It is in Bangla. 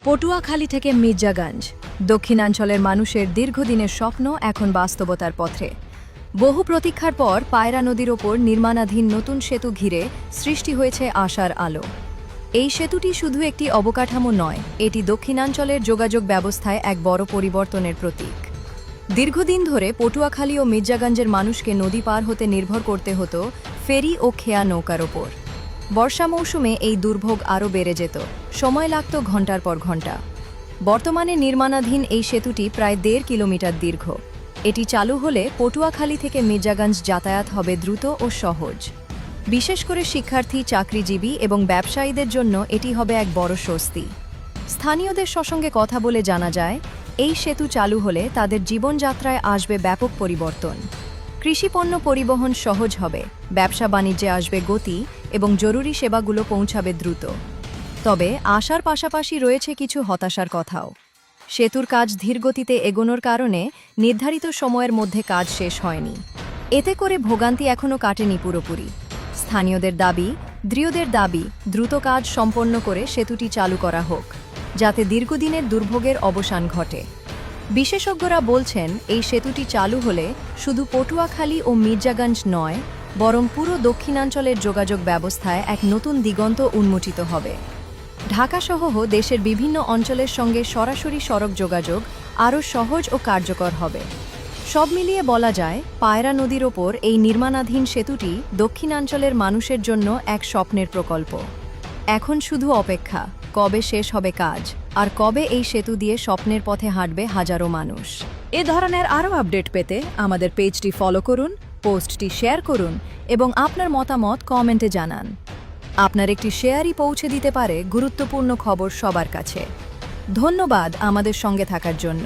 পটুয়াখালী থেকে মির্জাগঞ্জ দক্ষিণাঞ্চলের মানুষের দীর্ঘদিনের স্বপ্ন এখন বাস্তবতার পথে। বহু প্রতীক্ষার পর পায়রা নদীর ওপর নির্মাণাধীন নতুন সেতু ঘিরে সৃষ্টি হয়েছে আশার আলো। এই সেতুটি শুধু একটি অবকাঠামো নয়, এটি দক্ষিণাঞ্চলের যোগাযোগ ব্যবস্থায় এক বড় পরিবর্তনের প্রতীক। দীর্ঘদিন ধরে পটুয়াখালী ও মির্জাগঞ্জের মানুষকে নদী পার হতে নির্ভর করতে হতো ফেরি ও খেয়া নৌকার ওপর। বর্ষা মৌসুমে এই দুর্ভোগ আরও বেড়ে যেত, সময় লাগত ঘণ্টার পর ঘণ্টা। বর্তমানে নির্মাণাধীন এই সেতুটি প্রায় ১.৫ কিলোমিটার দীর্ঘ। এটি চালু হলে পটুয়াখালী থেকে মির্জাগঞ্জ যাতায়াত হবে দ্রুত ও সহজ। বিশেষ করে শিক্ষার্থী, চাকরিজীবী এবং ব্যবসায়ীদের জন্য এটি হবে এক বড় স্বস্তি। স্থানীয়দের সঙ্গে কথা বলে জানা যায়, এই সেতু চালু হলে তাদের জীবনযাত্রায় আসবে ব্যাপক পরিবর্তন। কৃষিপণ্য পরিবহন সহজ হবে, ব্যবসা বাণিজ্যে আসবে গতি এবং জরুরি সেবাগুলো পৌঁছাবে দ্রুত। তবে আশার পাশাপাশি রয়েছে কিছু হতাশার কথাও। সেতুর কাজ ধীরগতিতে এগোনোর কারণে নির্ধারিত সময়ের মধ্যে কাজ শেষ হয়নি। এতে করে ভোগান্তি এখনও কাটেনি পুরোপুরি। স্থানীয়দের দাবি, দ্রুত কাজ সম্পন্ন করে সেতুটি চালু করা হোক, যাতে দীর্ঘদিনের দুর্ভোগের অবসান ঘটে। বিশেষজ্ঞরা বলছেন, এই সেতুটি চালু হলে শুধু পটুয়াখালী ও মির্জাগঞ্জ নয়, বরং পুরো দক্ষিণাঞ্চলের যোগাযোগ ব্যবস্থায় এক নতুন দিগন্ত উন্মোচিত হবে। ঢাকাসহ দেশের বিভিন্ন অঞ্চলের সঙ্গে সরাসরি সড়ক যোগাযোগ আরও সহজ ও কার্যকর হবে। সব মিলিয়ে বলা যায়, পায়রা নদীর ওপর এই নির্মাণাধীন সেতুটি দক্ষিণাঞ্চলের মানুষের জন্য এক স্বপ্নের প্রকল্প। এখন শুধু অপেক্ষা, কবে শেষ হবে কাজ, আর কবে এই সেতু দিয়ে স্বপ্নের পথে হাঁটবে হাজারো মানুষ। এ ধরনের আরও আপডেট পেতে আমাদের পেজটি ফলো করুন, পোস্টটি শেয়ার করুন এবং আপনার মতামত কমেন্টে জানান। আপনার একটি শেয়ারই পৌঁছে দিতে পারে গুরুত্বপূর্ণ খবর সবার কাছে। ধন্যবাদ আমাদের সঙ্গে থাকার জন্য।